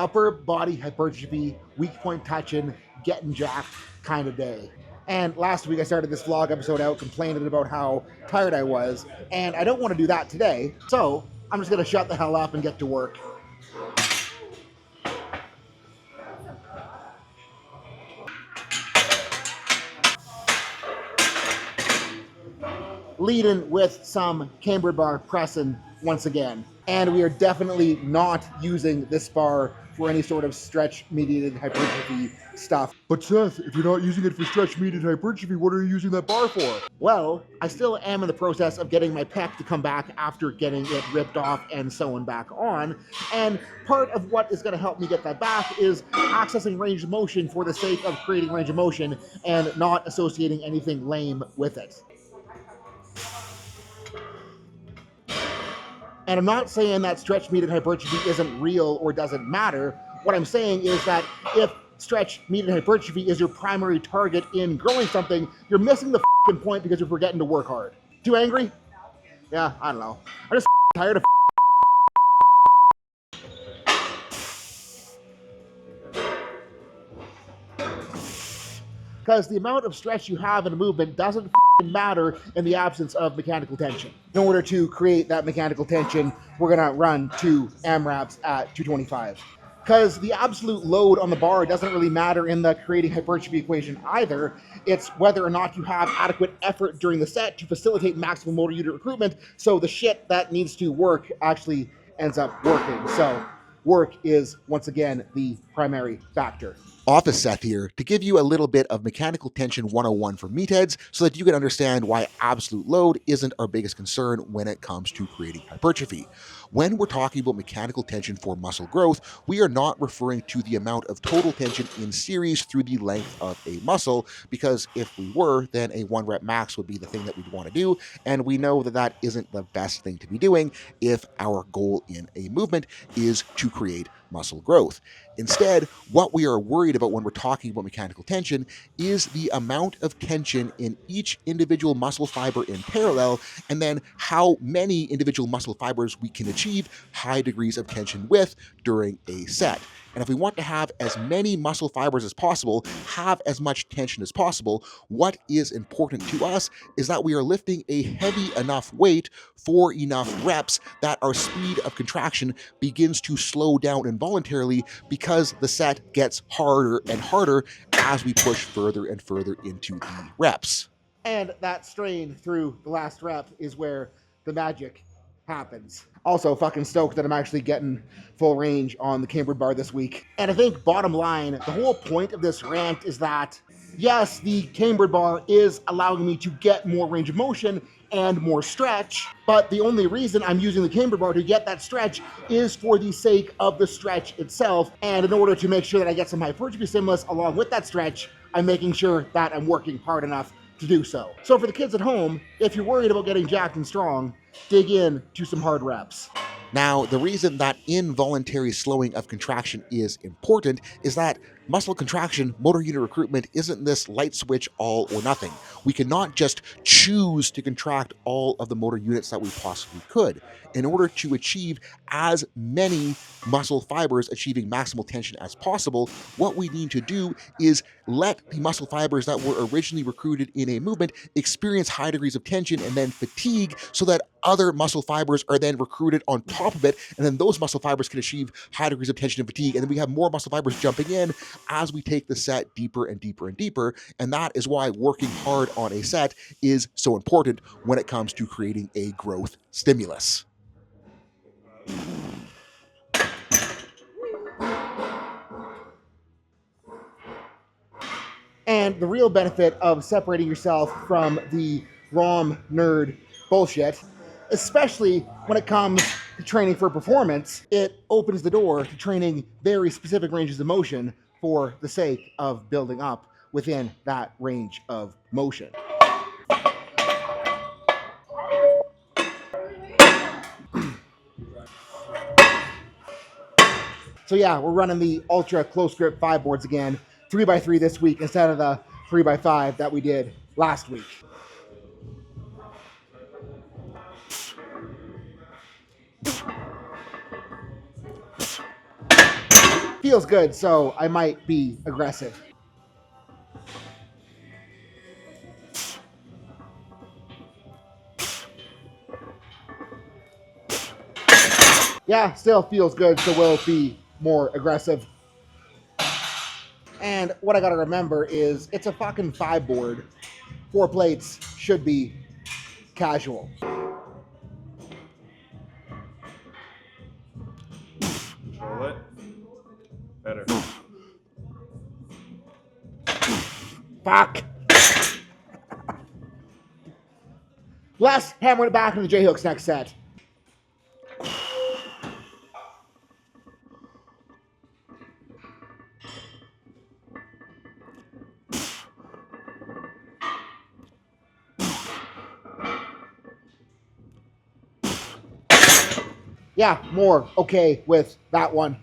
upper body hypertrophy, weak point touching, getting jacked kind of day. And last week I started this vlog episode out complaining about how tired I was, and I don't want to do that today, so I'm just going to shut the hell up and get to work. Leading with some camber bar pressing once again. And we are definitely not using this bar for any sort of stretch mediated hypertrophy stuff. But Seth, if you're not using it for stretch mediated hypertrophy, what are you using that bar for? Well, I still am in the process of getting my pec to come back after getting it ripped off and sewn back on. And part of what is going to help me get that back is accessing range of motion for the sake of creating range of motion and not associating anything lame with it. And I'm not saying that stretch mediated hypertrophy isn't real or doesn't matter. What I'm saying is that if stretch mediated hypertrophy is your primary target in growing something, you're missing the point because you're forgetting to work hard. Too angry? Yeah, I don't know. I'm just tired of because the amount of stretch you have in a movement doesn't matter in the absence of mechanical tension. In order to create that mechanical tension, we're gonna run 2 AMRAPs at 225. Because the absolute load on the bar doesn't really matter in the creating hypertrophy equation either. It's whether or not you have adequate effort during the set to facilitate maximum motor unit recruitment, so the shit that needs to work actually ends up working. So work is, once again, the primary factor. Office Seth here to give you a little bit of mechanical tension 101 for meatheads so that you can understand why absolute load isn't our biggest concern when it comes to creating hypertrophy. When we're talking about mechanical tension for muscle growth, we are not referring to the amount of total tension in series through the length of a muscle, because if we were, then a 1 rep max would be the thing that we'd want to do, and we know that that isn't the best thing to be doing if our goal in a movement is to create muscle growth. Instead, what we are worried about when we're talking about mechanical tension is the amount of tension in each individual muscle fiber in parallel, and then how many individual muscle fibers we can achieve high degrees of tension with during a set. And if we want to have as many muscle fibers as possible, have as much tension as possible, what is important to us is that we are lifting a heavy enough weight for enough reps that our speed of contraction begins to slow down involuntarily, because the set gets harder and harder as we push further and further into the reps. And that strain through the last rep is where the magic happens. Also, fucking stoked that I'm actually getting full range on the cambered bar this week. And I think bottom line, the whole point of this rant is that, yes, the cambered bar is allowing me to get more range of motion and more stretch, but the only reason I'm using the cambered bar to get that stretch is for the sake of the stretch itself. And in order to make sure that I get some hypertrophy stimulus along with that stretch, I'm making sure that I'm working hard enough to do so. So for the kids at home, if you're worried about getting jacked and strong, dig in to some hard reps. Now, the reason that involuntary slowing of contraction is important is that muscle contraction, motor unit recruitment isn't this light switch all or nothing. We cannot just choose to contract all of the motor units that we possibly could. In order to achieve as many muscle fibers achieving maximal tension as possible, what we need to do is let the muscle fibers that were originally recruited in a movement experience high degrees of tension and then fatigue, so that other muscle fibers are then recruited on top of it, and then those muscle fibers can achieve high degrees of tension and fatigue, and then we have more muscle fibers jumping in as we take the set deeper and deeper and deeper. And that is why working hard on a set is so important when it comes to creating a growth stimulus. And the real benefit of separating yourself from the ROM nerd bullshit, especially when it comes to training for performance, it opens the door to training very specific ranges of motion for the sake of building up within that range of motion. So yeah, we're running the ultra close grip 5 boards again, 3x3 this week instead of the 3x5 that we did last week. Feels good, so I might be aggressive. Yeah, still feels good, so we'll be more aggressive. And what I gotta remember is it's a fucking 5 board. 4 plates should be casual. Control it. Better. Fuck. Let's hammer it back in the J-hooks next set. Yeah, more okay with that one.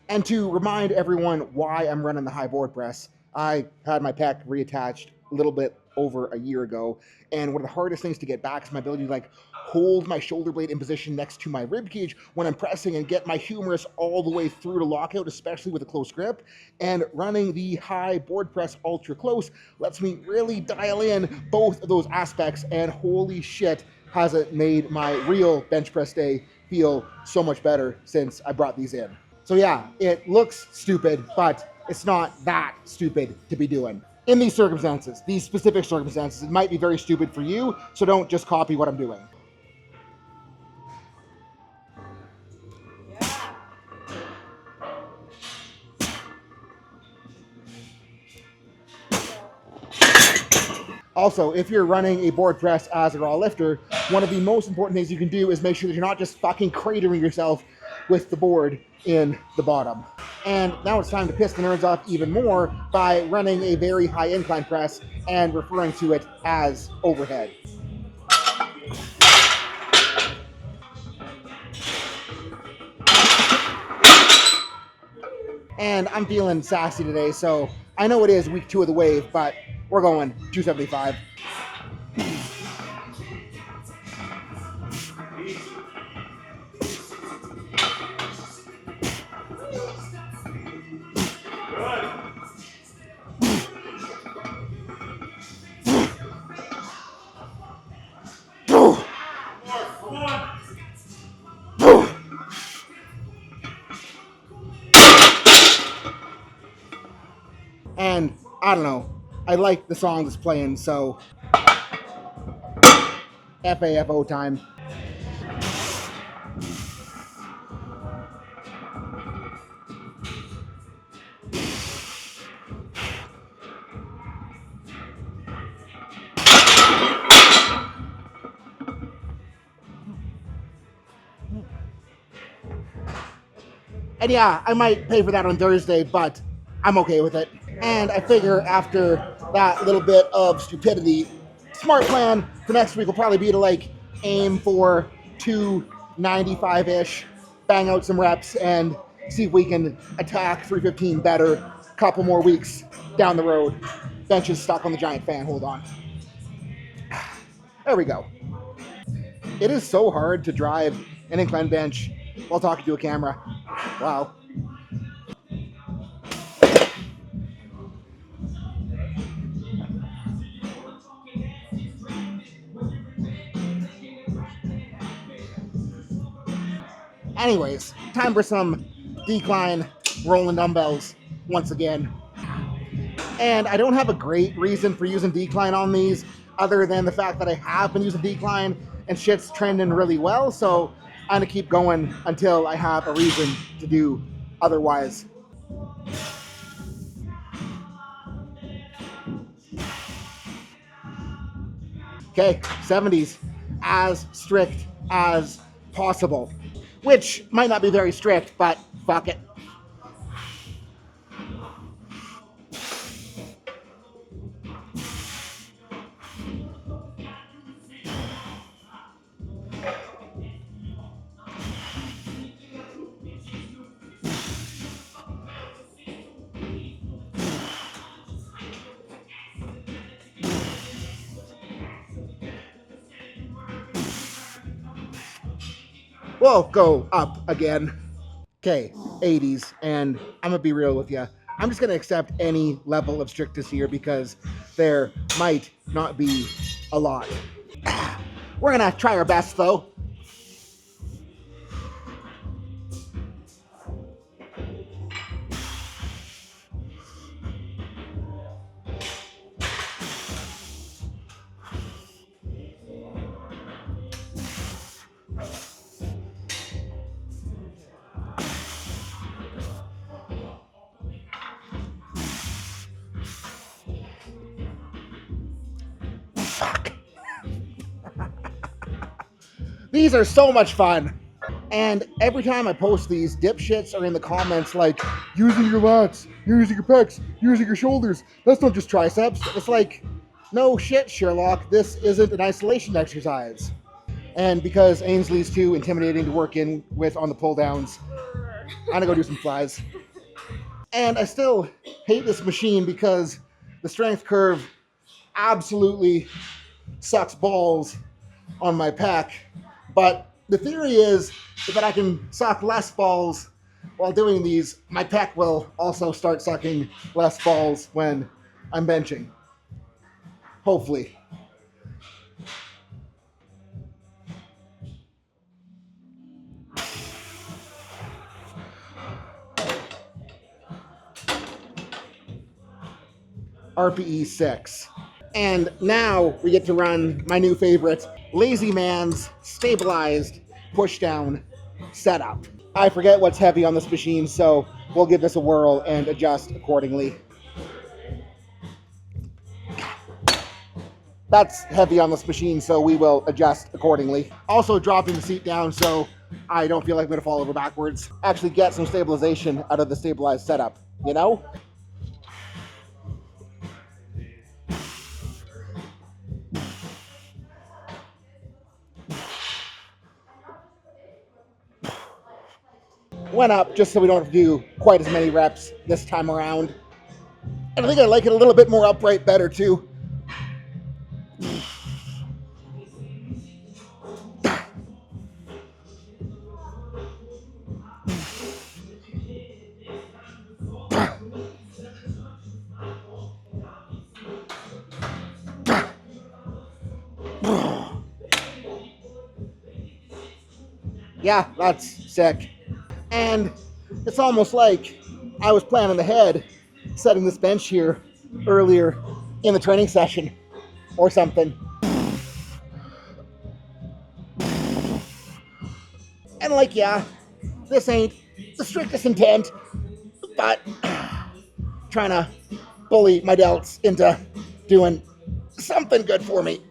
And to remind everyone why I'm running the high board press, I had my pec reattached a little bit over a year ago, and one of the hardest things to get back is my ability to like hold my shoulder blade in position next to my rib cage when I'm pressing and get my humerus all the way through to lockout, especially with a close grip. And running the high board press ultra close lets me really dial in both of those aspects, and holy shit, has it made my real bench press day feel so much better since I brought these in. So yeah, it looks stupid, but it's not that stupid to be doing. In these circumstances, these specific circumstances, it might be very stupid for you, so don't just copy what I'm doing. Also, if you're running a board press as a raw lifter, one of the most important things you can do is make sure that you're not just fucking cratering yourself with the board in the bottom. And now it's time to piss the nerds off even more by running a very high incline press and referring to it as overhead. And I'm feeling sassy today, so I know it is week 2 of the wave, but we're going 275. And I don't know, I like the song that's playing, so FAFO time. And yeah, I might pay for that on Thursday, but I'm okay with it. And I figure after that little bit of stupidity, smart plan for next week will probably be to like aim for 295-ish, bang out some reps, and see if we can attack 315 better a couple more weeks down the road. Bench is stuck on the giant fan, hold on. There we go. It is so hard to drive an incline bench while talking to a camera. Wow. Anyways, time for some decline rolling dumbbells once again. And I don't have a great reason for using decline on these other than the fact that I have been using decline and shit's trending really well. So I'm gonna keep going until I have a reason to do otherwise. Okay, 70s, as strict as possible. Which might not be very strict, but fuck it. We'll go up again. Okay, 80s, and I'm gonna be real with you. I'm just gonna accept any level of strictness here because there might not be a lot. We're gonna try our best though. Fuck. These are so much fun. And every time I post these, dipshits are in the comments like, using your lats, using your pecs, using your shoulders. That's not just triceps. It's like, no shit, Sherlock. This isn't an isolation exercise. And because Ainsley's too intimidating to work in with on the pull downs, I'm gonna go do some flies. And I still hate this machine because the strength curve absolutely sucks balls on my pec. But the theory is that I can suck less balls while doing these. My pec will also start sucking less balls when I'm benching. Hopefully. RPE 6. And now we get to run my new favorite, Lazy Man's stabilized push down setup. I forget what's heavy on this machine, so we'll give this a whirl and adjust accordingly. That's heavy on this machine, so we will adjust accordingly. Also dropping the seat down so I don't feel like I'm gonna fall over backwards. Actually get some stabilization out of the stabilized setup, you know? Went up just so we don't have to do quite as many reps this time around. And I think I like it a little bit more upright better too. Yeah, that's sick. And it's almost like I was planning ahead, setting this bench here earlier in the training session or something. And like, yeah, this ain't the strictest intent, but trying to bully my delts into doing something good for me.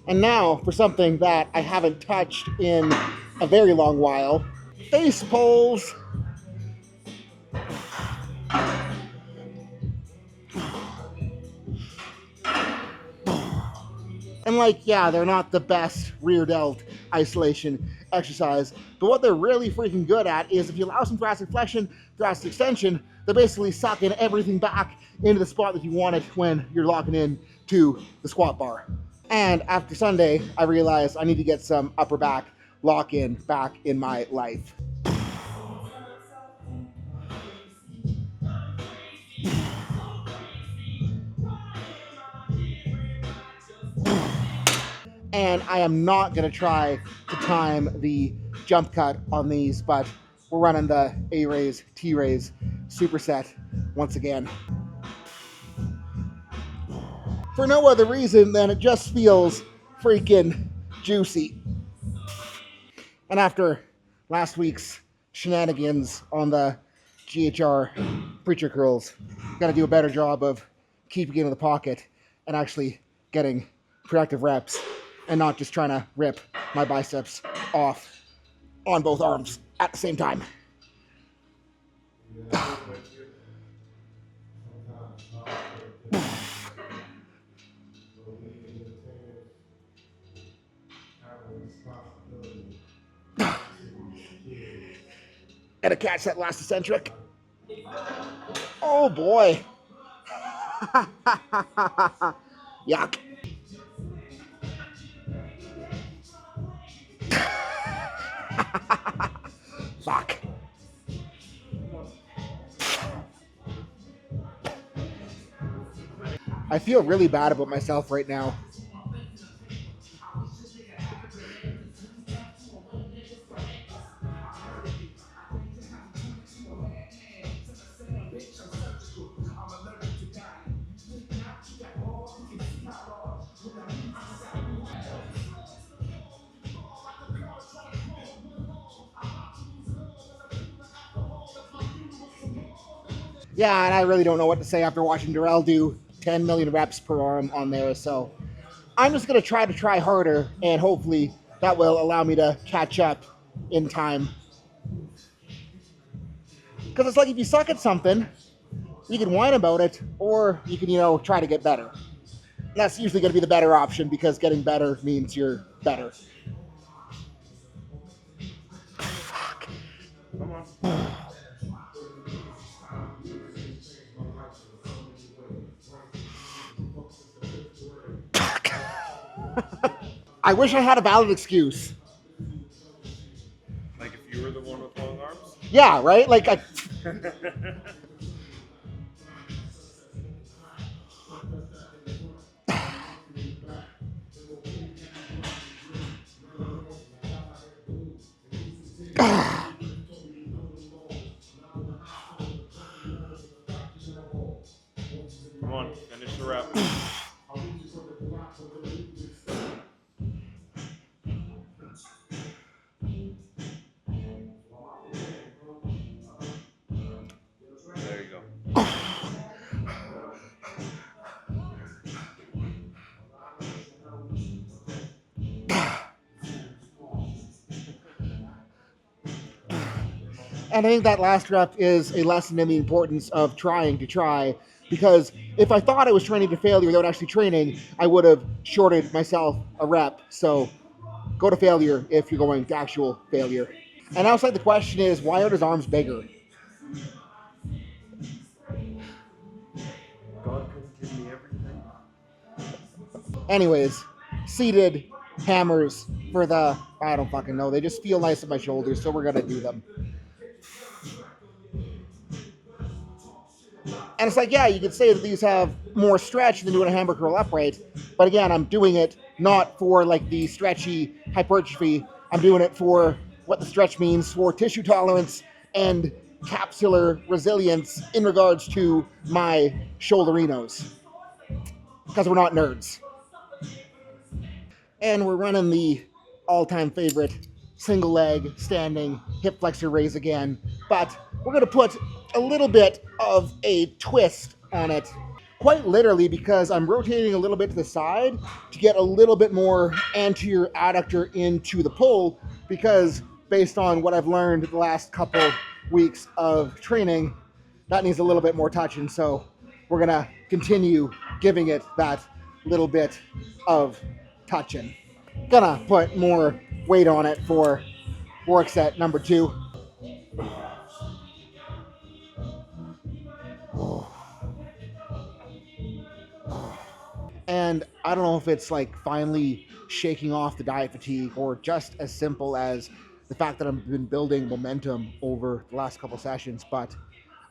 And now for something that I haven't touched in a very long while, face pulls. And like, yeah, they're not the best rear delt isolation exercise, but what they're really freaking good at is if you allow some thoracic flexion, thoracic extension, they're basically sucking everything back into the spot that you want it when you're locking in to the squat bar. And after Sunday, I realized I need to get some upper back lock-in back in my life. And I am not going to try to time the jump cut on these, but we're running the A-raise, T-raise superset once again. For no other reason than it just feels freaking juicy. And after last week's shenanigans on the GHR preacher curls, got to do a better job of keeping it in the pocket and actually getting productive reps and not just trying to rip my biceps off on both arms at the same time. Gotta catch that last eccentric. Oh boy. Yuck. Fuck. I feel really bad about myself right now. Yeah, and I really don't know what to say after watching Darrell do 10 million reps per arm on there, so I'm just going to try harder, and hopefully that will allow me to catch up in time. Because it's like if you suck at something, you can whine about it, or you can, try to get better. And that's usually going to be the better option because getting better means you're better. Fuck. Come on. I wish I had a valid excuse. Like if you were the one with long arms? Yeah, right? Like, Come on, finish the rep. There you go. and I think that last rep is a lesson in the importance of trying to try. Because if I thought I was training to failure without actually training, I would have shorted myself a rep. So go to failure if you're going to actual failure. And outside the question is, why aren't his arms bigger? God couldn't give me everything. Anyways, seated hammers for the, I don't fucking know. They just feel nice on my shoulders, so we're going to do them. And it's like, yeah, you could say that these have more stretch than doing a hammer curl upright. But again, I'm doing it not for like the stretchy hypertrophy. I'm doing it for what the stretch means for tissue tolerance and capsular resilience in regards to my shoulderinos. Because we're not nerds. And we're running the all-time favorite single leg standing hip flexor raise again. But we're going to put a little bit of a twist on it. Quite literally, because I'm rotating a little bit to the side to get a little bit more anterior adductor into the pull, because based on what I've learned the last couple weeks of training, that needs a little bit more touching. So we're going to continue giving it that little bit of touching. Gonna put more weight on it for work set number 2. And I don't know if it's like finally shaking off the diet fatigue or just as simple as the fact that I've been building momentum over the last couple sessions, but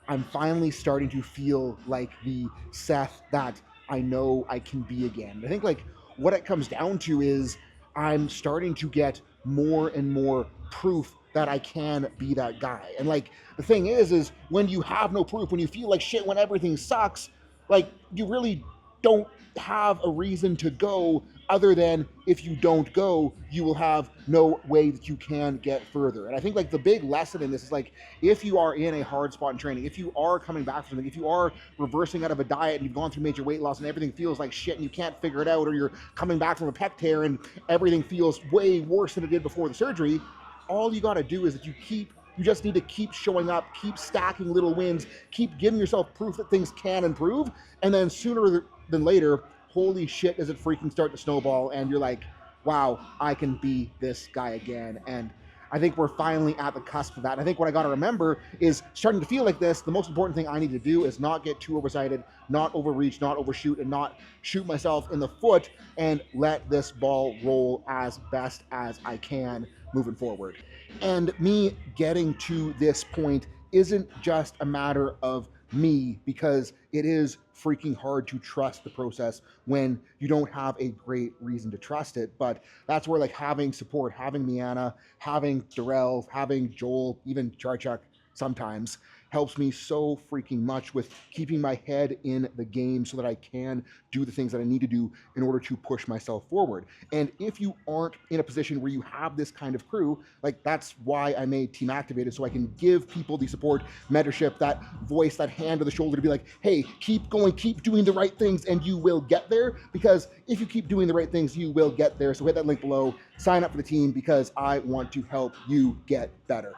I'm finally starting to feel like the Seth that I know I can be again. I think like what it comes down to is I'm starting to get more and more proof that I can be that guy. And like the thing is when you have no proof, when you feel like shit, when everything sucks, like you really don't have a reason to go other than if you don't go, you will have no way that you can get further. And I think like the big lesson in this is like, if you are in a hard spot in training, if you are coming back from something, if you are reversing out of a diet and you've gone through major weight loss and everything feels like shit and you can't figure it out, or you're coming back from a pec tear and everything feels way worse than it did before the surgery, all you got to do is that you just need to keep showing up, keep stacking little wins, keep giving yourself proof that things can improve, and then sooner than later, holy shit, does it freaking start to snowball, and you're like, wow, I can be this guy again. And I think we're finally at the cusp of that. And I think what I got to remember is starting to feel like this, the most important thing I need to do is not get too overexcited, not overreach, not overshoot, and not shoot myself in the foot, and let this ball roll as best as I can moving forward. And me getting to this point isn't just a matter of me, because it is freaking hard to trust the process when you don't have a great reason to trust it. But that's where like having support, having Miana, having Darrell, having Joel, even Charchuk sometimes helps me so freaking much with keeping my head in the game so that I can do the things that I need to do in order to push myself forward. And if you aren't in a position where you have this kind of crew, like that's why I made Team Activated, so I can give people the support, mentorship, that voice, that hand on the shoulder to be like, hey, keep going, keep doing the right things, and you will get there. Because if you keep doing the right things, you will get there. So hit that link below, sign up for the team, because I want to help you get better.